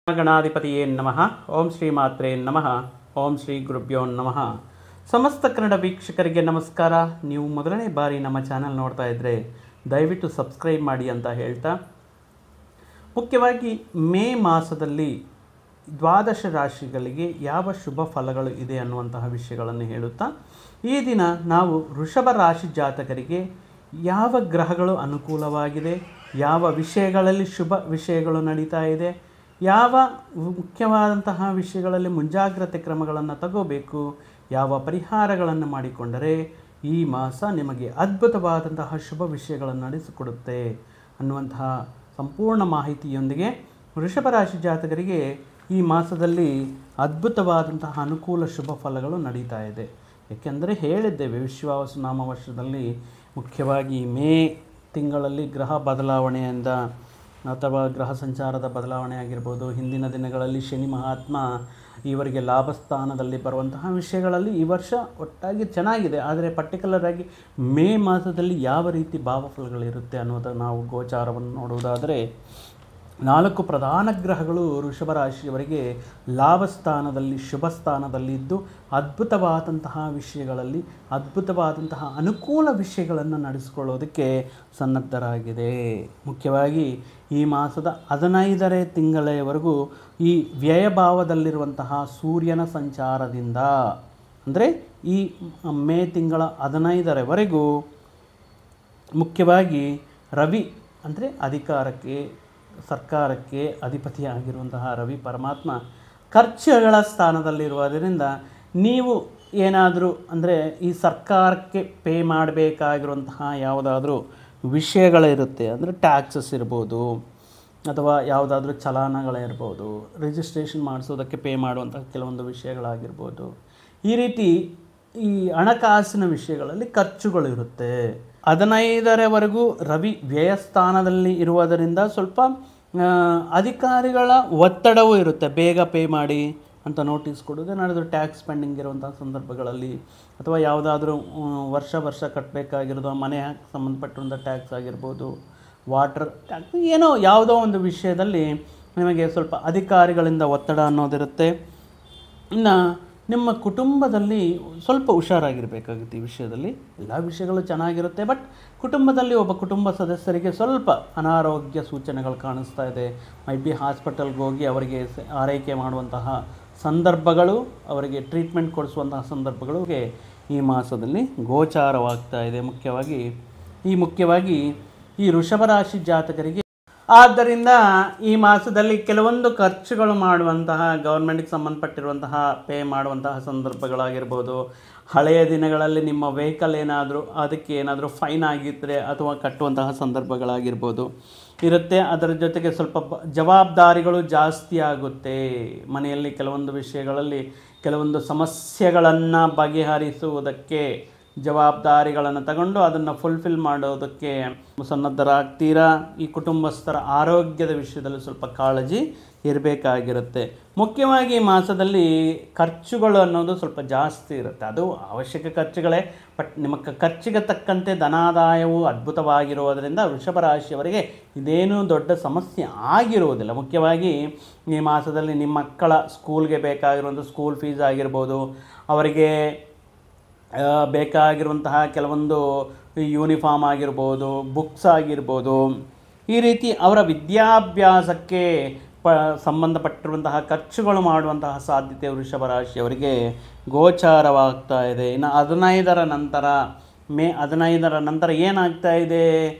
ಗಣಾಧಿಪತಿಯೇ ನಮಃ. ಓಂ ಶ್ರೀ ಮಾತ್ರೇ ನಮಃ. ಓಂ ಶ್ರೀ ಗುರುಭ್ಯೋ ನಮಃ. ಸಮಸ್ತ ಕನ್ನಡ ವೀಕ್ಷಕರಿಗೆ ನಮಸ್ಕಾರ. ನೀವು ಮೊದಲನೇ ಬಾರಿ ನಮ್ಮ ಚಾನಲ್ ನೋಡ್ತಾ ಇದ್ದರೆ ದಯವಿಟ್ಟು ಸಬ್ಸ್ಕ್ರೈಬ್ ಮಾಡಿ ಅಂತ ಹೇಳ್ತಾ, ಮುಖ್ಯವಾಗಿ ಮೇ ಮಾಸದಲ್ಲಿ ದ್ವಾದಶ ರಾಶಿಗಳಿಗೆ ಯಾವ ಶುಭ ಫಲಗಳು ಇದೆ ಅನ್ನುವಂತಹ ವಿಷಯಗಳನ್ನು ಹೇಳುತ್ತಾ, ಈ ದಿನ ನಾವು ವೃಷಭ ರಾಶಿ ಜಾತಕರಿಗೆ ಯಾವ ಗ್ರಹಗಳು ಅನುಕೂಲವಾಗಿದೆ, ಯಾವ ವಿಷಯಗಳಲ್ಲಿ ಶುಭ ವಿಷಯಗಳು ನಡೀತಾ ಇದೆ, ಯಾವ ಮುಖ್ಯವಾದಂತಹ ವಿಷಯಗಳಲ್ಲಿ ಮುಂಜಾಗ್ರತೆ ಕ್ರಮಗಳನ್ನು ತಗೋಬೇಕು, ಯಾವ ಪರಿಹಾರಗಳನ್ನು ಮಾಡಿಕೊಂಡರೆ ಈ ಮಾಸ ನಿಮಗೆ ಅದ್ಭುತವಾದಂತಹ ಶುಭ ವಿಷಯಗಳನ್ನು ನಡೆಸಿಕೊಡುತ್ತೆ ಅನ್ನುವಂತಹ ಸಂಪೂರ್ಣ ಮಾಹಿತಿಯೊಂದಿಗೆ ವೃಷಭ ರಾಶಿ ಜಾತಕರಿಗೆ ಈ ಮಾಸದಲ್ಲಿ ಅದ್ಭುತವಾದಂತಹ ಅನುಕೂಲ ಶುಭ ಫಲಗಳು ನಡೀತಾ ಇದೆ. ಏಕೆಂದರೆ ಹೇಳಿದ್ದೇವೆ, ವಿಶ್ವಾವಸು ನಾಮ ವರ್ಷದಲ್ಲಿ ಮುಖ್ಯವಾಗಿ ಮೇ ತಿಂಗಳಲ್ಲಿ ಗ್ರಹ ಬದಲಾವಣೆಯಿಂದ ಅಥವಾ ಗ್ರಹ ಸಂಚಾರದ ಬದಲಾವಣೆ ಆಗಿರ್ಬೋದು, ಹಿಂದಿನ ದಿನಗಳಲ್ಲಿ ಶನಿ ಮಹಾತ್ಮ ಇವರಿಗೆ ಲಾಭ ಸ್ಥಾನದಲ್ಲಿ ಬರುವಂತಹ ವಿಷಯಗಳಲ್ಲಿ ಈ ವರ್ಷ ಒಟ್ಟಾಗಿ ಚೆನ್ನಾಗಿದೆ. ಆದರೆ ಪರ್ಟಿಕ್ಯುಲರ್ ಆಗಿ ಮೇ ಮಾಸದಲ್ಲಿ ಯಾವ ರೀತಿ ಭಾವಫಲಗಳಿರುತ್ತೆ ಅನ್ನೋದನ್ನು ನಾವು ಗೋಚಾರವನ್ನು ನೋಡುವುದಾದರೆ, 4 ಪ್ರಧಾನ ಗ್ರಹಗಳು ವೃಷಭ ರಾಶಿಯವರಿಗೆ ಲಾಭ ಸ್ಥಾನದಲ್ಲಿ ಶುಭ ಸ್ಥಾನದಲ್ಲಿದ್ದು ಅದ್ಭುತವಾದಂತಹ ವಿಷಯಗಳಲ್ಲಿ ಅದ್ಭುತವಾದಂತಹ ಅನುಕೂಲ ವಿಷಯಗಳನ್ನು ನಡೆಸಿಕೊಳ್ಳೋದಕ್ಕೆ ಸನ್ನದ್ಧರಾಗಿದೆ. ಮುಖ್ಯವಾಗಿ ಈ ಮಾಸದ 15ನೇ ತಿಂಗಳವರೆಗೂ ಈ ವ್ಯಯಭಾವದಲ್ಲಿರುವಂತಹ ಸೂರ್ಯನ ಸಂಚಾರದಿಂದ, ಅಂದರೆ ಈ ಮೇ ತಿಂಗಳ 15ರವರೆಗೂ ಮುಖ್ಯವಾಗಿ ರವಿ, ಅಂದರೆ ಅಧಿಕಾರಕ್ಕೆ ಸರ್ಕಾರಕ್ಕೆ ಅಧಿಪತಿಯಾಗಿರುವಂತಹ ರವಿ ಪರಮಾತ್ಮ ಖರ್ಚುಗಳ ಸ್ಥಾನದಲ್ಲಿರುವುದರಿಂದ ನೀವು ಏನಾದರೂ ಅಂದರೆ ಈ ಸರ್ಕಾರಕ್ಕೆ ಪೇ ಮಾಡಬೇಕಾಗಿರುವಂತಹ ಯಾವುದಾದ್ರೂ ವಿಷಯಗಳಿರುತ್ತೆ, ಅಂದರೆ ಟ್ಯಾಕ್ಸಸ್ ಇರ್ಬೋದು ಅಥವಾ ಯಾವುದಾದ್ರೂ ಚಲಾನಗಳಿರ್ಬೋದು, ರಿಜಿಸ್ಟ್ರೇಷನ್ ಮಾಡಿಸೋದಕ್ಕೆ ಪೇ ಮಾಡುವಂಥ ಕೆಲವೊಂದು ವಿಷಯಗಳಾಗಿರ್ಬೋದು, ಈ ರೀತಿ ಈ ಹಣಕಾಸಿನ ವಿಷಯಗಳಲ್ಲಿ ಖರ್ಚುಗಳಿರುತ್ತೆ. 15ರವರೆಗೂ ರವಿ ವ್ಯಯಸ್ಥಾನದಲ್ಲಿ ಇರುವುದರಿಂದ ಸ್ವಲ್ಪ ಅಧಿಕಾರಿಗಳ ಒತ್ತಡವೂ ಇರುತ್ತೆ. ಬೇಗ ಪೇ ಮಾಡಿ ಅಂತ ನೋಟಿಸ್ ಕೊಡೋದು, ಏನಾದರೂ ಟ್ಯಾಕ್ಸ್ ಪೆಂಡಿಂಗ್ ಇರುವಂಥ ಸಂದರ್ಭಗಳಲ್ಲಿ ಅಥವಾ ಯಾವುದಾದ್ರೂ ವರ್ಷ ಕಟ್ಟಬೇಕಾಗಿರೋದು ಮನೆಗೆ ಸಂಬಂಧಪಟ್ಟಿರುವಂಥ ಟ್ಯಾಕ್ಸ್ ಆಗಿರ್ಬೋದು, ವಾಟರ್ ಟ್ಯಾಕ್ಸ್, ಏನೋ ಯಾವುದೋ ಒಂದು ವಿಷಯದಲ್ಲಿ ನಿಮಗೆ ಸ್ವಲ್ಪ ಅಧಿಕಾರಿಗಳಿಂದ ಒತ್ತಡ ಅನ್ನೋದಿರುತ್ತೆ. ಇನ್ನು ನಿಮ್ಮ ಕುಟುಂಬದಲ್ಲಿ ಸ್ವಲ್ಪ ಹುಷಾರಾಗಿರಬೇಕಾಗುತ್ತೆ. ಈ ವಿಷಯದಲ್ಲಿ ಎಲ್ಲ ವಿಷಯಗಳು ಚೆನ್ನಾಗಿರುತ್ತೆ, ಬಟ್ ಕುಟುಂಬದಲ್ಲಿ ಒಬ್ಬ ಕುಟುಂಬ ಸದಸ್ಯರಿಗೆ ಸ್ವಲ್ಪ ಅನಾರೋಗ್ಯ ಸೂಚನೆಗಳು ಕಾಣಿಸ್ತಾ ಇದೆ. ಮೈಟ್ ಬಿ ಹಾಸ್ಪಿಟಲ್ಗೆ ಹೋಗಿ ಅವರಿಗೆ ಆರೈಕೆ ಮಾಡುವಂತಹ ಸಂದರ್ಭಗಳು, ಅವರಿಗೆ ಟ್ರೀಟ್ಮೆಂಟ್ ಕೊಡಿಸುವಂತಹ ಸಂದರ್ಭಗಳು ಈ ಮಾಸದಲ್ಲಿ ಗೋಚಾರವಾಗ್ತಾ ಇದೆ. ಮುಖ್ಯವಾಗಿ ಈ ವೃಷಭ ರಾಶಿ ಜಾತಕರಿಗೆ ಆದ್ದರಿಂದ ಈ ಮಾಸದಲ್ಲಿ ಕೆಲವೊಂದು ಖರ್ಚುಗಳು ಮಾಡುವಂತಹ, ಗೌರ್ಮೆಂಟ್ಗೆ ಸಂಬಂಧಪಟ್ಟಿರುವಂತಹ ಪೇ ಮಾಡುವಂತಹ ಸಂದರ್ಭಗಳಾಗಿರ್ಬೋದು, ಹಳೆಯ ದಿನಗಳಲ್ಲಿ ನಿಮ್ಮ ವೆಹಿಕಲ್ ಏನಾದರೂ ಅದಕ್ಕೆ ಏನಾದರೂ ಫೈನ್ ಆಗಿದ್ದರೆ ಅಥವಾ ಕಟ್ಟುವಂತಹ ಸಂದರ್ಭಗಳಾಗಿರ್ಬೋದು ಇರುತ್ತೆ. ಅದರ ಜೊತೆಗೆ ಸ್ವಲ್ಪ ಜವಾಬ್ದಾರಿಗಳು ಜಾಸ್ತಿ ಆಗುತ್ತೆ. ಮನೆಯಲ್ಲಿ ಕೆಲವೊಂದು ವಿಷಯಗಳಲ್ಲಿ ಕೆಲವೊಂದು ಸಮಸ್ಯೆಗಳನ್ನು ಬಗೆಹರಿಸುವುದಕ್ಕೆ ಜವಾಬ್ದಾರಿಗಳನ್ನು ತಗೊಂಡು ಅದನ್ನು ಫುಲ್ಫಿಲ್ ಮಾಡೋದಕ್ಕೆ ಸನ್ನದ್ಧರಾಗ್ತೀರಾ. ಈ ಕುಟುಂಬಸ್ಥರ ಆರೋಗ್ಯದ ವಿಷಯದಲ್ಲಿ ಸ್ವಲ್ಪ ಕಾಳಜಿ ಇರಬೇಕಾಗಿರುತ್ತೆ. ಮುಖ್ಯವಾಗಿ ಈ ಮಾಸದಲ್ಲಿ ಖರ್ಚುಗಳು ಅನ್ನೋದು ಸ್ವಲ್ಪ ಜಾಸ್ತಿ ಇರುತ್ತೆ. ಅದು ಅವಶ್ಯಕ ಖರ್ಚುಗಳೇ, ಬಟ್ ನಿಮ್ಮ ಖರ್ಚಿಗೆ ತಕ್ಕಂತೆ ಧನಾದಾಯವು ಅದ್ಭುತವಾಗಿರುವುದರಿಂದ ವೃಷಭ ರಾಶಿಯವರಿಗೆ ಇದೇನೂ ದೊಡ್ಡ ಸಮಸ್ಯೆ ಆಗಿರುವುದಿಲ್ಲ. ಮುಖ್ಯವಾಗಿ ಈ ಮಾಸದಲ್ಲಿ ನಿಮ್ಮ ಮಕ್ಕಳ ಸ್ಕೂಲ್ಗೆ ಬೇಕಾಗಿರುವಂಥ ಸ್ಕೂಲ್ ಫೀಸ್ ಆಗಿರ್ಬೋದು, ಅವರಿಗೆ ಬೇಕಾಗಿರುವಂತಹ ಕೆಲವೊಂದು ಯೂನಿಫಾರ್ಮ್ ಆಗಿರ್ಬೋದು, ಬುಕ್ಸ್ ಆಗಿರ್ಬೋದು, ಈ ರೀತಿ ಅವರ ವಿದ್ಯಾಭ್ಯಾಸಕ್ಕೆ ಸಂಬಂಧಪಟ್ಟಿರುವಂತಹ ಖರ್ಚುಗಳು ಮಾಡುವಂತಹ ಸಾಧ್ಯತೆ ವೃಷಭ ರಾಶಿಯವರಿಗೆ ಗೋಚಾರವಾಗ್ತಾ ಇದೆ. ಇನ್ನು 15ರ ನಂತರ, ಮೇ 15ರ ನಂತರ ಏನಾಗ್ತಾ ಇದೆ,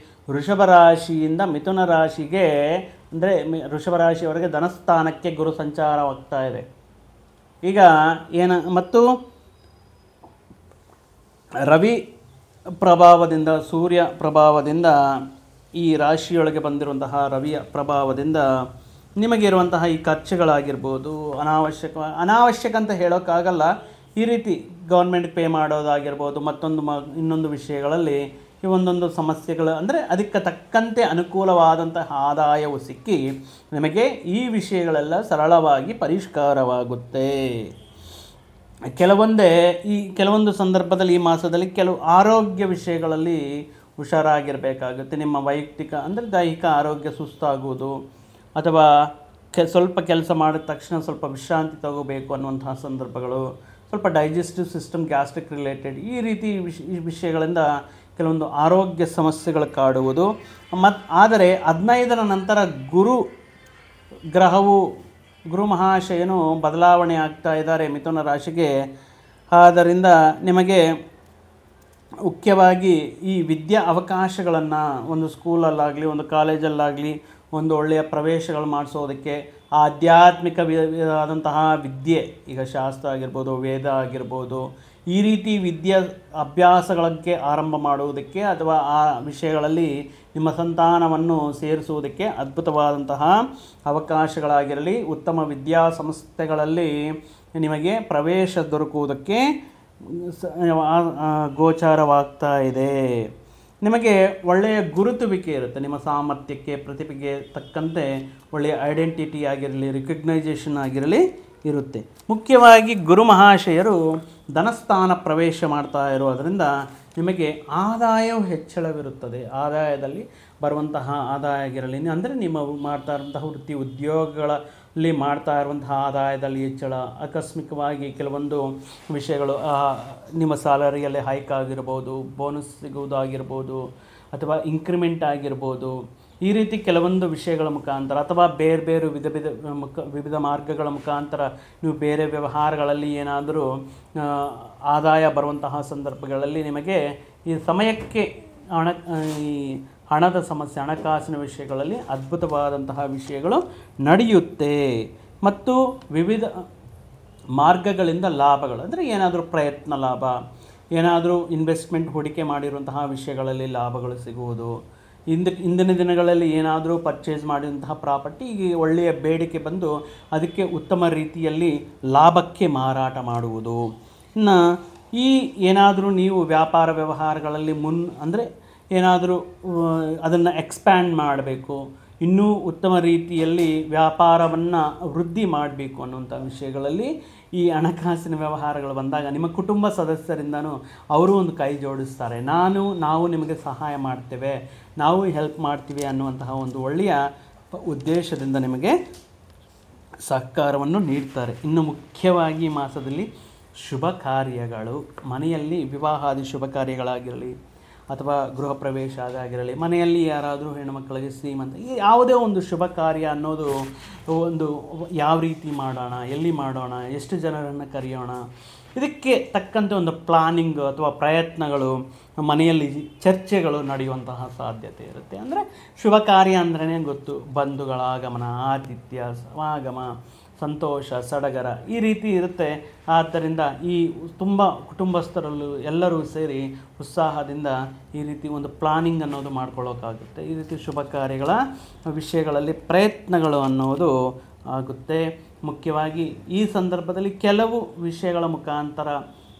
ವೃಷಭ ರಾಶಿಯಿಂದ ಮಿಥುನ ರಾಶಿಗೆ, ಅಂದರೆ ವೃಷಭ ರಾಶಿಯವರಿಗೆ ಧನಸ್ಥಾನಕ್ಕೆ ಗುರು ಸಂಚಾರವಾಗ್ತಾ ಇದೆ. ಈಗ ಮತ್ತು ರವಿ ಪ್ರಭಾವದಿಂದ, ಸೂರ್ಯ ಪ್ರಭಾವದಿಂದ, ಈ ರಾಶಿಯೊಳಗೆ ಬಂದಿರುವಂತಹ ರವಿಯ ಪ್ರಭಾವದಿಂದ ನಿಮಗಿರುವಂತಹ ಈ ಖರ್ಚುಗಳಾಗಿರ್ಬೋದು, ಅನಾವಶ್ಯಕ ಅಂತ ಹೇಳೋಕ್ಕಾಗಲ್ಲ, ಈ ರೀತಿ ಗೌರ್ಮೆಂಟ್ ಪೇ ಮಾಡೋದಾಗಿರ್ಬೋದು, ಇನ್ನೊಂದು ವಿಷಯಗಳಲ್ಲಿ ಈ ಒಂದೊಂದು ಸಮಸ್ಯೆಗಳು, ಅಂದರೆ ಅದಕ್ಕೆ ತಕ್ಕಂತೆ ಅನುಕೂಲವಾದಂತಹ ಆದಾಯವು ಸಿಕ್ಕಿ ನಿಮಗೆ ಈ ವಿಷಯಗಳೆಲ್ಲ ಸರಳವಾಗಿ ಪರಿಷ್ಕಾರವಾಗುತ್ತೆ. ಕೆಲವೊಂದು ಸಂದರ್ಭದಲ್ಲಿ ಈ ಮಾಸದಲ್ಲಿ ಕೆಲವು ಆರೋಗ್ಯ ವಿಷಯಗಳಲ್ಲಿ ಹುಷಾರಾಗಿರಬೇಕಾಗುತ್ತೆ. ನಿಮ್ಮ ವೈಯಕ್ತಿಕ ಅಂದರೆ ದೈಹಿಕ ಆರೋಗ್ಯ ಸುಸ್ತಾಗುವುದು ಅಥವಾ ಸ್ವಲ್ಪ ಕೆಲಸ ಮಾಡಿದ ತಕ್ಷಣ ಸ್ವಲ್ಪ ವಿಶ್ರಾಂತಿ ತಗೋಬೇಕು ಅನ್ನುವಂತಹ ಸಂದರ್ಭಗಳು, ಸ್ವಲ್ಪ ಡೈಜೆಸ್ಟಿವ್ ಸಿಸ್ಟಮ್, ಗ್ಯಾಸ್ಟ್ರಿಕ್ ರಿಲೇಟೆಡ್ ಈ ರೀತಿ ವಿಷಯಗಳಿಂದ ಕೆಲವೊಂದು ಆರೋಗ್ಯ ಸಮಸ್ಯೆಗಳು ಕಾಡುವುದು. ಆದರೆ 15ರ ನಂತರ ಗುರು ಮಹಾಶಯನು ಬದಲಾವಣೆ ಆಗ್ತಾ ಇದ್ದಾರೆ ಮಿಥುನ ರಾಶಿಗೆ. ಆದ್ದರಿಂದ ನಿಮಗೆ ಮುಖ್ಯವಾಗಿ ಈ ವಿದ್ಯಾ ಅವಕಾಶಗಳನ್ನು ಒಂದು ಸ್ಕೂಲಲ್ಲಾಗಲಿ ಒಂದು ಕಾಲೇಜಲ್ಲಾಗಲಿ ಒಂದು ಒಳ್ಳೆಯ ಪ್ರವೇಶಗಳು ಮಾಡಿಸೋದಕ್ಕೆ, ಆಧ್ಯಾತ್ಮಿಕ ಆದಂತಹ ವಿದ್ಯೆ, ಈಗ ಶಾಸ್ತ್ರ ಆಗಿರ್ಬೋದು, ವೇದ ಆಗಿರ್ಬೋದು, ಈ ರೀತಿ ಅಭ್ಯಾಸಗಳಿಗೆ ಆರಂಭ ಮಾಡುವುದಕ್ಕೆ ಅಥವಾ ಆ ವಿಷಯಗಳಲ್ಲಿ ನಿಮ್ಮ ಸಂತಾನವನ್ನು ಸೇರಿಸುವುದಕ್ಕೆ ಅದ್ಭುತವಾದಂತಹ ಅವಕಾಶಗಳಾಗಿರಲಿ. ಉತ್ತಮ ವಿದ್ಯಾಸಂಸ್ಥೆಗಳಲ್ಲಿ ನಿಮಗೆ ಪ್ರವೇಶ ದೊರಕುವುದಕ್ಕೆ ಗೋಚಾರವಾಗ್ತಾ ಇದೆ. ನಿಮಗೆ ಒಳ್ಳೆಯ ಗುರುತುವಿಕೆ ಇರುತ್ತೆ, ನಿಮ್ಮ ಸಾಮರ್ಥ್ಯಕ್ಕೆ ಪ್ರತಿಭೆಗೆ ತಕ್ಕಂತೆ ಒಳ್ಳೆಯ ಐಡೆಂಟಿಟಿ ಆಗಿರಲಿ, ರಿಕಗ್ನೈಸೇಷನ್ ಆಗಿರಲಿ ಇರುತ್ತೆ. ಮುಖ್ಯವಾಗಿ ಗುರು ಮಹಾಶಯರು ಧನಸ್ಥಾನ ಪ್ರವೇಶ ಮಾಡ್ತಾ ಇರೋದರಿಂದ ನಿಮಗೆ ಆದಾಯವು ಹೆಚ್ಚಳವಿರುತ್ತದೆ. ಆದಾಯದಲ್ಲಿ ಬರುವಂತಹ ಆದಾಯ ಆಗಿರಲಿ, ಅಂದರೆ ನಿಮ್ಮ ಮಾಡ್ತಾ ಇರುವಂತಹ ವೃತ್ತಿ ಉದ್ಯೋಗಗಳಲ್ಲಿ ಮಾಡ್ತಾ ಇರುವಂತಹ ಆದಾಯದಲ್ಲಿ ಹೆಚ್ಚಳ, ಆಕಸ್ಮಿಕವಾಗಿ ಕೆಲವೊಂದು ವಿಷಯಗಳು ನಿಮ್ಮ ಸ್ಯಾಲರಿಯಲ್ಲಿ ಹೈಕ್ ಆಗಿರ್ಬೋದು, ಬೋನಸ್ ಸಿಗುವುದಾಗಿರ್ಬೋದು, ಅಥವಾ ಇನ್ಕ್ರಿಮೆಂಟ್ ಆಗಿರ್ಬೋದು, ಈ ರೀತಿ ಕೆಲವೊಂದು ವಿಷಯಗಳ ಮುಖಾಂತರ ಅಥವಾ ಬೇರೆ ವಿವಿಧ ಮಾರ್ಗಗಳ ಮುಖಾಂತರ ನೀವು ಬೇರೆ ವ್ಯವಹಾರಗಳಲ್ಲಿ ಏನಾದರೂ ಆದಾಯ ಬರುವಂತಹ ಸಂದರ್ಭಗಳಲ್ಲಿ ನಿಮಗೆ ಈ ಸಮಯಕ್ಕೆ ಈ ಹಣದ ಸಮಸ್ಯೆ, ಹಣಕಾಸಿನ ವಿಷಯಗಳಲ್ಲಿ ಅದ್ಭುತವಾದಂತಹ ವಿಷಯಗಳು ನಡೆಯುತ್ತೆ. ಮತ್ತು ವಿವಿಧ ಮಾರ್ಗಗಳಿಂದ ಲಾಭಗಳು, ಅಂದರೆ ಏನಾದರೂ ಪ್ರಯತ್ನ ಲಾಭ, ಏನಾದರೂ ಇನ್ವೆಸ್ಟ್ಮೆಂಟ್ ಹೂಡಿಕೆ ಮಾಡಿರುವಂತಹ ವಿಷಯಗಳಲ್ಲಿ ಲಾಭಗಳು ಸಿಗುವುದು, ಇಂದಿನ ದಿನಗಳಲ್ಲಿ ಏನಾದರೂ ಪರ್ಚೇಸ್ ಮಾಡಿದಂತಹ ಪ್ರಾಪರ್ಟಿ ಈಗ ಒಳ್ಳೆಯ ಬೇಡಿಕೆ ಬಂದು ಅದಕ್ಕೆ ಉತ್ತಮ ರೀತಿಯಲ್ಲಿ ಲಾಭಕ್ಕೆ ಮಾರಾಟ ಮಾಡುವುದು. ಇನ್ನು ಏನಾದರೂ ನೀವು ವ್ಯಾಪಾರ ವ್ಯವಹಾರಗಳಲ್ಲಿ ಅಂದರೆ ಏನಾದರೂ ಅದನ್ನು ಎಕ್ಸ್ಪ್ಯಾಂಡ್ ಮಾಡಬೇಕು, ಇನ್ನೂ ಉತ್ತಮ ರೀತಿಯಲ್ಲಿ ವ್ಯಾಪಾರವನ್ನು ವೃದ್ಧಿ ಮಾಡಬೇಕು ಅನ್ನುವಂಥ ವಿಷಯಗಳಲ್ಲಿ ಈ ಹಣಕಾಸಿನ ವ್ಯವಹಾರಗಳು ಬಂದಾಗ ನಿಮ್ಮ ಕುಟುಂಬ ಸದಸ್ಯರಿಂದನೂ ಅವರು ಒಂದು ಕೈ ಜೋಡಿಸ್ತಾರೆ. ನಾವು ನಿಮಗೆ ಸಹಾಯ ಮಾಡ್ತೇವೆ, ನಾವು ಹೆಲ್ಪ್ ಮಾಡ್ತೀವಿ ಅನ್ನುವಂತಹ ಒಂದು ಒಳ್ಳೆಯ ಉದ್ದೇಶದಿಂದ ನಿಮಗೆ ಸಹಕಾರವನ್ನು ನೀಡ್ತಾರೆ. ಇನ್ನು ಮುಖ್ಯವಾಗಿ ಈ ಮಾಸದಲ್ಲಿ ಶುಭ ಕಾರ್ಯಗಳು, ಮನೆಯಲ್ಲಿ ವಿವಾಹಾದಿ ಶುಭ ಕಾರ್ಯಗಳಾಗಿರಲಿ ಅಥವಾ ಗೃಹ ಪ್ರವೇಶ ಅದಾಗಿರಲಿ, ಮನೆಯಲ್ಲಿ ಯಾರಾದರೂ ಹೆಣ್ಣುಮಕ್ಕಳಿಗೆ ಶ್ರೀಮಂತ, ಈ ಯಾವುದೇ ಒಂದು ಶುಭ ಕಾರ್ಯ ಅನ್ನೋದು ಒಂದು ಯಾವ ರೀತಿ ಮಾಡೋಣ, ಎಲ್ಲಿ ಮಾಡೋಣ, ಎಷ್ಟು ಜನರನ್ನು ಕರೆಯೋಣ, ಇದಕ್ಕೆ ತಕ್ಕಂತೆ ಒಂದು ಪ್ಲಾನಿಂಗ್ ಅಥವಾ ಪ್ರಯತ್ನಗಳು ಮನೆಯಲ್ಲಿ ಚರ್ಚೆಗಳು ನಡೆಯುವಂತಹ ಸಾಧ್ಯತೆ ಇರುತ್ತೆ. ಅಂದರೆ ಶುಭ ಕಾರ್ಯ ಅಂದ್ರೇ ಗೊತ್ತು, ಬಂಧುಗಳ ಆಗಮನ, ಆತಿಥ್ಯ, ಸಮಾಗಮ, ಸಂತೋಷ, ಸಡಗರ ಈ ರೀತಿ ಇರುತ್ತೆ. ಆದ್ದರಿಂದ ಈ ತುಂಬ ಕುಟುಂಬಸ್ಥರಲ್ಲೂ ಎಲ್ಲರೂ ಸೇರಿ ಉತ್ಸಾಹದಿಂದ ಈ ರೀತಿ ಒಂದು ಪ್ಲಾನಿಂಗ್ ಅನ್ನೋದು ಮಾಡ್ಕೊಳ್ಳೋಕ್ಕಾಗುತ್ತೆ. ಈ ರೀತಿ ಶುಭ ಕಾರ್ಯಗಳ ವಿಷಯಗಳಲ್ಲಿ ಪ್ರಯತ್ನಗಳು ಅನ್ನೋದು ಆಗುತ್ತೆ. ಮುಖ್ಯವಾಗಿ ಈ ಸಂದರ್ಭದಲ್ಲಿ ಕೆಲವು ವಿಷಯಗಳ ಮುಖಾಂತರ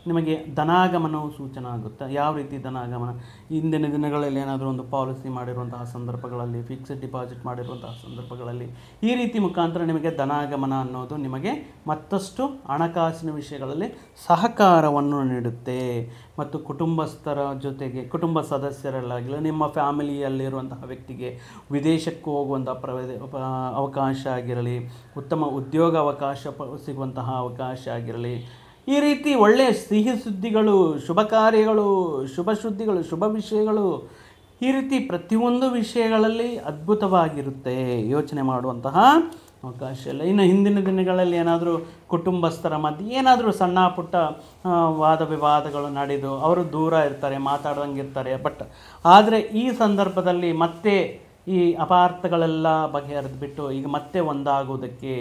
ನಿಮಗೆ ಧನಾಗಮನವು ಸೂಚನೆ ಆಗುತ್ತೆ. ಯಾವ ರೀತಿ ಧನಾಗಮನ, ಇಂದಿನ ದಿನಗಳಲ್ಲಿ ಏನಾದರೂ ಒಂದು ಪಾಲಿಸಿ ಮಾಡಿರುವಂತಹ ಸಂದರ್ಭಗಳಲ್ಲಿ, ಫಿಕ್ಸ್ಡ್ ಡಿಪಾಸಿಟ್ ಮಾಡಿರುವಂತಹ ಸಂದರ್ಭಗಳಲ್ಲಿ ಈ ರೀತಿ ಮುಖಾಂತರ ನಿಮಗೆ ಧನಾಗಮನ ಅನ್ನೋದು ನಿಮಗೆ ಮತ್ತಷ್ಟು ಹಣಕಾಸಿನ ವಿಷಯಗಳಲ್ಲಿ ಸಹಕಾರವನ್ನು ನೀಡುತ್ತೆ. ಮತ್ತು ಕುಟುಂಬಸ್ಥರ ಜೊತೆಗೆ, ಕುಟುಂಬ ಸದಸ್ಯರಲ್ಲಾಗಲಿ ನಿಮ್ಮ ಫ್ಯಾಮಿಲಿಯಲ್ಲಿರುವಂತಹ ವ್ಯಕ್ತಿಗೆ ವಿದೇಶಕ್ಕೂ ಹೋಗುವಂಥ ಅವಕಾಶ ಆಗಿರಲಿ, ಉತ್ತಮ ಉದ್ಯೋಗ ಅವಕಾಶ ಸಿಗುವಂತಹ ಅವಕಾಶ ಆಗಿರಲಿ, ಈ ರೀತಿ ಒಳ್ಳೆಯ ಸಿಹಿ ಸುದ್ದಿಗಳು, ಶುಭ ಕಾರ್ಯಗಳು, ಶುಭ ಸುದ್ದಿಗಳು, ಶುಭ ವಿಷಯಗಳು, ಈ ರೀತಿ ಪ್ರತಿಯೊಂದು ವಿಷಯಗಳಲ್ಲಿ ಅದ್ಭುತವಾಗಿರುತ್ತೆ. ಯೋಚನೆ ಮಾಡುವಂತಹ ಅವಕಾಶ ಇಲ್ಲ. ಇನ್ನು ಹಿಂದಿನ ದಿನಗಳಲ್ಲಿ ಏನಾದರೂ ಕುಟುಂಬಸ್ಥರ ಮಧ್ಯೆ ಏನಾದರೂ ಸಣ್ಣ ಪುಟ್ಟ ವಾದ ವಿವಾದಗಳು ನಡೆದು ಅವರು ದೂರ ಇರ್ತಾರೆ, ಮಾತಾಡ್ದಂಗೆ ಇರ್ತಾರೆ. ಆದರೆ ಈ ಸಂದರ್ಭದಲ್ಲಿ ಮತ್ತೆ ಈ ಅಪಾರ್ಥಗಳೆಲ್ಲ ಬಗೆಹರಿದು ಬಿಟ್ಟು ಈಗ ಮತ್ತೆ ಒಂದಾಗೋದಕ್ಕೆ,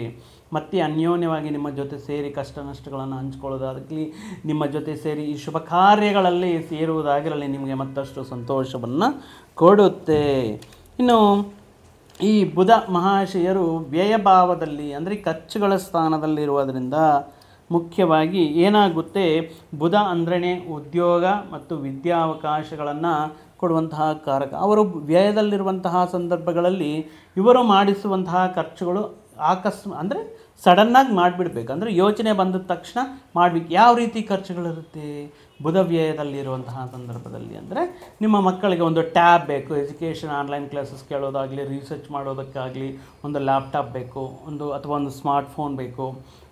ಮತ್ತೆ ಅನ್ಯೋನ್ಯವಾಗಿ ನಿಮ್ಮ ಜೊತೆ ಸೇರಿ ಕಷ್ಟ ನಷ್ಟಗಳನ್ನು ಹಂಚ್ಕೊಳ್ಳೋದಾಗಲಿ, ನಿಮ್ಮ ಜೊತೆ ಸೇರಿ ಈ ಶುಭ ಕಾರ್ಯಗಳಲ್ಲಿ ಸೇರುವುದಾಗಿರಲಿ ನಿಮಗೆ ಮತ್ತಷ್ಟು ಸಂತೋಷವನ್ನು ಕೊಡುತ್ತೆ. ಇನ್ನು ಈ ಬುಧ ಮಹಾಶಯರು ವ್ಯಯಭಾವದಲ್ಲಿ ಅಂದರೆ ಖರ್ಚುಗಳ ಸ್ಥಾನದಲ್ಲಿರುವುದರಿಂದ ಮುಖ್ಯವಾಗಿ ಏನಾಗುತ್ತೆ, ಬುಧ ಅಂದ್ರೇ ಉದ್ಯೋಗ ಮತ್ತು ವಿದ್ಯಾವಕಾಶಗಳನ್ನು ಕೊಡುವಂತಹ ಕಾರಕ. ಅವರು ವ್ಯಯದಲ್ಲಿರುವಂತಹ ಸಂದರ್ಭಗಳಲ್ಲಿ ಇವರು ಮಾಡಿಸುವಂತಹ ಖರ್ಚುಗಳು ಅಂದರೆ ಸಡನ್ನಾಗಿ ಮಾಡಿಬಿಡ್ಬೇಕು, ಅಂದರೆ ಯೋಚನೆ ಬಂದ ತಕ್ಷಣ ಮಾಡಬೇಕು. ಯಾವ ರೀತಿ ಖರ್ಚುಗಳಿರುತ್ತೆ ಬುಧ ವ್ಯಯದಲ್ಲಿರುವಂತಹ ಸಂದರ್ಭದಲ್ಲಿ ಅಂದರೆ ನಿಮ್ಮ ಮಕ್ಕಳಿಗೆ ಒಂದು ಟ್ಯಾಬ್ ಬೇಕು, ಎಜುಕೇಷನ್ ಆನ್ಲೈನ್ ಕ್ಲಾಸಸ್ ಕೇಳೋದಾಗಲಿ, ರಿಸರ್ಚ್ ಮಾಡೋದಕ್ಕಾಗಲಿ ಒಂದು ಲ್ಯಾಪ್ಟಾಪ್ ಬೇಕು, ಅಥವಾ ಒಂದು ಸ್ಮಾರ್ಟ್ಫೋನ್ ಬೇಕು,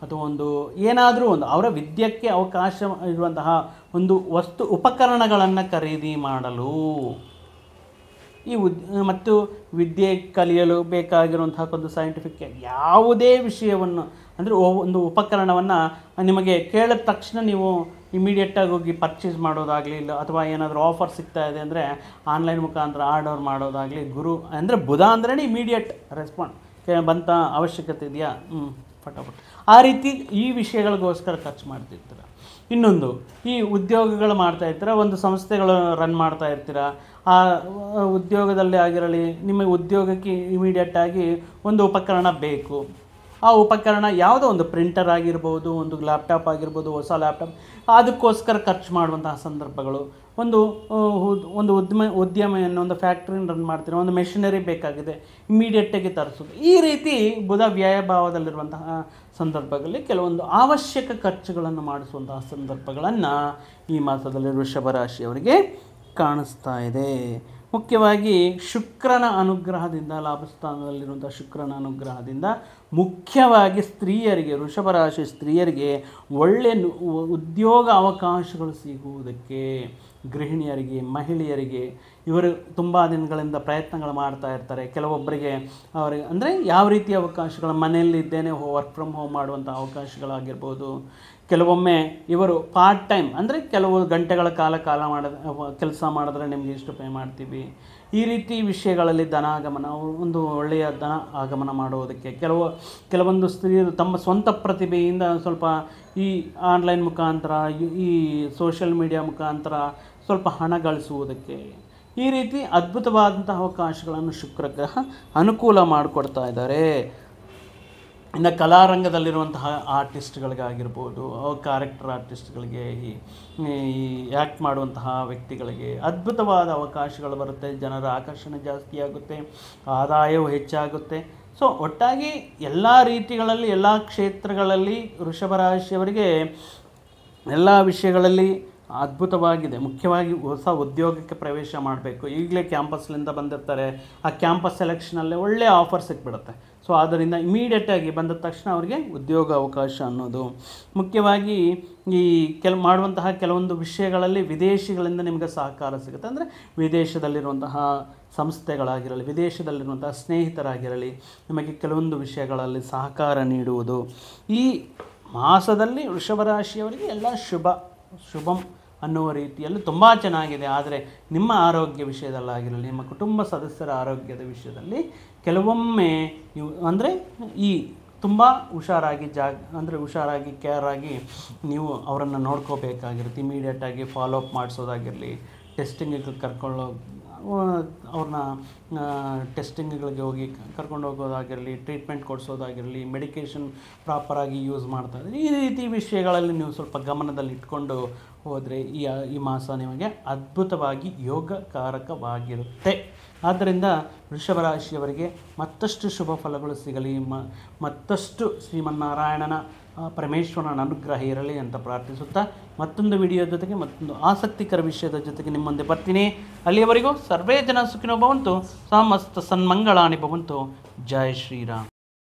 ಅಥವಾ ಏನಾದರೂ ಒಂದು ಅವರ ವಿದ್ಯೆಗೆ ಅವಕಾಶ ಇರುವಂತಹ ಒಂದು ಉಪಕರಣಗಳನ್ನು ಖರೀದಿ ಮಾಡಲು, ಮತ್ತು ವಿದ್ಯೆ ಕಲಿಯಲು ಬೇಕಾಗಿರುವಂತಹ ಒಂದು ಸೈಂಟಿಫಿಕ್ ಯಾವುದೇ ವಿಷಯವನ್ನು ಅಂದರೆ ಒಂದು ಉಪಕರಣವನ್ನು ನಿಮಗೆ ಕೇಳಿದ ತಕ್ಷಣ ನೀವು ಇಮಿಡಿಯೇಟಾಗಿ ಹೋಗಿ ಪರ್ಚೇಸ್ ಮಾಡೋದಾಗಲಿ, ಇಲ್ಲ ಅಥವಾ ಏನಾದರೂ ಆಫರ್ ಸಿಗ್ತಾ ಇದೆ ಅಂದರೆ ಆನ್ಲೈನ್ ಮುಖಾಂತರ ಆರ್ಡರ್ ಮಾಡೋದಾಗಲಿ, ಅಂದರೆ ಬುಧ ಅಂದ್ರೇ ಇಮಿಡಿಯೇಟ್ ರೆಸ್ಪಾಂಡ್ ಬಂತ ಅವಶ್ಯಕತೆ ಇದೆಯಾ ಫಟಾಫಟ್ ಆ ರೀತಿ ಈ ವಿಷಯಗಳಿಗೋಸ್ಕರ ಖರ್ಚು ಮಾಡ್ತಿರ್ತೀರ. ಇನ್ನೊಂದು, ಈ ಉದ್ಯೋಗಗಳು ಮಾಡ್ತಾ ಇರ್ತೀರ, ಒಂದು ಸಂಸ್ಥೆಗಳು ರನ್ ಮಾಡ್ತಾ ಇರ್ತೀರ, ಆ ಉದ್ಯೋಗದಲ್ಲಿ ಆಗಿರಲಿ ನಿಮಗೆ ಉದ್ಯೋಗಕ್ಕೆ ಇಮಿಡಿಯೇಟಾಗಿ ಒಂದು ಉಪಕರಣ ಬೇಕು. ಆ ಉಪಕರಣ ಯಾವುದೋ ಒಂದು ಪ್ರಿಂಟರ್ ಆಗಿರ್ಬೋದು, ಒಂದು ಲ್ಯಾಪ್ಟಾಪ್ ಆಗಿರ್ಬೋದು, ಹೊಸ ಲ್ಯಾಪ್ಟಾಪ್, ಅದಕ್ಕೋಸ್ಕರ ಖರ್ಚು ಮಾಡುವಂತಹ ಸಂದರ್ಭಗಳು. ಒಂದು ಉದ್ಯಮೆಯನ್ನು ಒಂದು ಫ್ಯಾಕ್ಟ್ರಿನ ರನ್ ಮಾಡ್ತೀರ, ಒಂದು ಮೆಷಿನರಿ ಬೇಕಾಗಿದೆ, ಇಮಿಡಿಯೇಟಾಗಿ ತರಿಸೋದು. ಈ ರೀತಿ ಬುಧ ವ್ಯಯಭಾವದಲ್ಲಿರುವಂತಹ ಸಂದರ್ಭಗಳಲ್ಲಿ ಕೆಲವೊಂದು ಅವಶ್ಯಕ ಖರ್ಚುಗಳನ್ನು ಮಾಡಿಸುವಂತಹ ಸಂದರ್ಭಗಳನ್ನು ಈ ಮಾಸದಲ್ಲಿ ವೃಷಭ ರಾಶಿಯವರಿಗೆ ಕಾಣಿಸ್ತಾ ಇದೆ. ಮುಖ್ಯವಾಗಿ ಶುಕ್ರನ ಅನುಗ್ರಹದಿಂದ, ಲಾಭಸ್ಥಾನದಲ್ಲಿರುವಂಥ ಶುಕ್ರನ ಅನುಗ್ರಹದಿಂದ ಮುಖ್ಯವಾಗಿ ಸ್ತ್ರೀಯರಿಗೆ, ವೃಷಭ ರಾಶಿ ಸ್ತ್ರೀಯರಿಗೆ ಒಳ್ಳೆಯ ಉದ್ಯೋಗ ಅವಕಾಶಗಳು ಸಿಗುವುದಕ್ಕೆ, ಗೃಹಿಣಿಯರಿಗೆ, ಮಹಿಳೆಯರಿಗೆ, ಇವರು ತುಂಬ ದಿನಗಳಿಂದ ಪ್ರಯತ್ನಗಳು ಮಾಡ್ತಾ ಇರ್ತಾರೆ. ಕೆಲವೊಬ್ಬರಿಗೆ ಅವರಿಗೆ ಅಂದರೆ ಯಾವ ರೀತಿಯ ಅವಕಾಶಗಳು, ಮನೆಯಲ್ಲಿದ್ದೇನೆ ವರ್ಕ್ ಫ್ರಮ್ ಹೋಮ್ ಮಾಡುವಂಥ ಅವಕಾಶಗಳಾಗಿರ್ಬೋದು. ಕೆಲವೊಮ್ಮೆ ಇವರು ಪಾರ್ಟ್ ಟೈಮ್ ಅಂದರೆ ಕೆಲವು ಗಂಟೆಗಳ ಕೆಲಸ ಮಾಡಿದ್ರೆ ನಿಮಗೆ ಇಷ್ಟು ಪೇ ಮಾಡ್ತೀವಿ, ಈ ರೀತಿ ವಿಷಯಗಳಲ್ಲಿ ಧನಾಗಮನ, ಒಂದು ಒಳ್ಳೆಯ ಧನ ಆಗಮನ ಮಾಡುವುದಕ್ಕೆ ಕೆಲವೊಂದು ಸ್ತ್ರೀಯರು ತಮ್ಮ ಸ್ವಂತ ಪ್ರತಿಭೆಯಿಂದ ಸ್ವಲ್ಪ ಈ ಆನ್ಲೈನ್ ಮುಖಾಂತರ, ಈ ಸೋಷಿಯಲ್ ಮೀಡಿಯಾ ಮುಖಾಂತರ ಸ್ವಲ್ಪ ಹಣ ಗಳಿಸುವುದಕ್ಕೆ, ಈ ರೀತಿ ಅದ್ಭುತವಾದಂಥ ಅವಕಾಶಗಳನ್ನು ಶುಕ್ರ ಗ್ರಹ ಅನುಕೂಲ ಮಾಡಿಕೊಡ್ತಾ ಇದ್ದಾರೆ. ಇನ್ನು ಕಲಾರಂಗದಲ್ಲಿರುವಂತಹ ಆರ್ಟಿಸ್ಟ್ಗಳಿಗಾಗಿರ್ಬೋದು, ಕ್ಯಾರೆಕ್ಟರ್ ಆರ್ಟಿಸ್ಟ್ಗಳಿಗೆ, ಈ ಆ್ಯಕ್ಟ್ ಮಾಡುವಂತಹ ವ್ಯಕ್ತಿಗಳಿಗೆ ಅದ್ಭುತವಾದ ಅವಕಾಶಗಳು ಬರುತ್ತೆ. ಜನರ ಆಕರ್ಷಣೆ ಜಾಸ್ತಿ ಆಗುತ್ತೆ, ಆದಾಯವು ಹೆಚ್ಚಾಗುತ್ತೆ. ಸೊ ಒಟ್ಟಾಗಿ ಎಲ್ಲ ರೀತಿಗಳಲ್ಲಿ, ಎಲ್ಲ ಕ್ಷೇತ್ರಗಳಲ್ಲಿ ವೃಷಭ ರಾಶಿಯವರಿಗೆ ಎಲ್ಲ ವಿಷಯಗಳಲ್ಲಿ ಅದ್ಭುತವಾಗಿದೆ. ಮುಖ್ಯವಾಗಿ ಹೊಸ ಉದ್ಯೋಗಕ್ಕೆ ಪ್ರವೇಶ ಮಾಡಬೇಕು, ಈಗಲೇ ಕ್ಯಾಂಪಸ್ಲಿಂದ ಬಂದಿರ್ತಾರೆ, ಆ ಕ್ಯಾಂಪಸ್ ಸೆಲೆಕ್ಷನಲ್ಲಿ ಒಳ್ಳೆಯ ಆಫರ್ ಸಿಕ್ಬಿಡುತ್ತೆ. ಸೊ ಆದ್ದರಿಂದ ಇಮಿಡಿಯೇಟಾಗಿ ಬಂದ ತಕ್ಷಣ ಅವರಿಗೆ ಉದ್ಯೋಗ ಅವಕಾಶ ಅನ್ನೋದು. ಮುಖ್ಯವಾಗಿ ಈ ಮಾಡುವಂತಹ ಕೆಲವೊಂದು ವಿಷಯಗಳಲ್ಲಿ ವಿದೇಶಿಗಳಿಂದ ನಿಮಗೆ ಸಹಕಾರ ಸಿಗುತ್ತೆ. ಅಂದರೆ ವಿದೇಶದಲ್ಲಿರುವಂತಹ ಸಂಸ್ಥೆಗಳಾಗಿರಲಿ, ವಿದೇಶದಲ್ಲಿರುವಂತಹ ಸ್ನೇಹಿತರಾಗಿರಲಿ, ನಿಮಗೆ ಕೆಲವೊಂದು ವಿಷಯಗಳಲ್ಲಿ ಸಹಕಾರ ನೀಡುವುದು. ಈ ಮಾಸದಲ್ಲಿ ವೃಷಭ ರಾಶಿಯವರಿಗೆ ಎಲ್ಲ ಶುಭಂ ಅನ್ನುವ ರೀತಿಯಲ್ಲಿ ತುಂಬ ಚೆನ್ನಾಗಿದೆ. ಆದರೆ ನಿಮ್ಮ ಆರೋಗ್ಯ ವಿಷಯದಲ್ಲಾಗಿರಲಿ, ನಿಮ್ಮ ಕುಟುಂಬ ಸದಸ್ಯರ ಆರೋಗ್ಯದ ವಿಷಯದಲ್ಲಿ ಕೆಲವೊಮ್ಮೆ ನೀವು ಅಂದರೆ ಈ ತುಂಬ ಹುಷಾರಾಗಿ ಕೇರ್ ಆಗಿ ನೀವು ಅವರನ್ನು ನೋಡ್ಕೋಬೇಕಾಗಿರುತ್ತೆ. ಇಮಿಡಿಯೇಟಾಗಿ ಫಾಲೋ ಅಪ್ ಮಾಡಿಸೋದಾಗಿರಲಿ, ಟೆಸ್ಟಿಂಗಿಗೆ ಅವ್ರನ್ನ ಟೆಸ್ಟಿಂಗ್ಗಳಿಗೆ ಹೋಗಿ ಕರ್ಕೊಂಡು ಹೋಗೋದಾಗಿರಲಿ, ಟ್ರೀಟ್ಮೆಂಟ್ ಕೊಡಿಸೋದಾಗಿರಲಿ, ಮೆಡಿಕೇಷನ್ ಪ್ರಾಪರಾಗಿ ಯೂಸ್ ಮಾಡ್ತಾ ಇದ್ದರೆ, ಈ ರೀತಿ ವಿಷಯಗಳಲ್ಲಿ ನೀವು ಸ್ವಲ್ಪ ಗಮನದಲ್ಲಿ ಇಟ್ಕೊಂಡು ಹೋದರೆ ಈ ಮಾಸ ನಿಮಗೆ ಅದ್ಭುತವಾಗಿ ಯೋಗಕಾರಕವಾಗಿರುತ್ತೆ. ಆದ್ದರಿಂದ ವೃಷಭ ರಾಶಿಯವರಿಗೆ ಮತ್ತಷ್ಟು ಶುಭ ಫಲಗಳು ಸಿಗಲಿ, ಮತ್ತಷ್ಟು ಶ್ರೀಮನ್ನಾರಾಯಣನ ಪರಮೇಶ್ವರನ ಅನುಗ್ರಹ ಇರಲಿ ಅಂತ ಪ್ರಾರ್ಥಿಸುತ್ತಾ ಮತ್ತೊಂದು ವಿಡಿಯೋ ಜೊತೆಗೆ ಮತ್ತೊಂದು ಆಸಕ್ತಿಕರ ವಿಷಯದ ಜೊತೆಗೆ ನಿಮ್ಮ ಮುಂದೆ ಬರ್ತೀನಿ. ಅಲ್ಲಿಯವರೆಗೂ ಸರ್ವೇ ಜನ ಸುಖಿನೋ ಭವಂತು, ಸಮಸ್ತ ಸನ್ಮಂಗಳಾನಿ ಭವಂತು. ಜೈ ಶ್ರೀರಾಮ್.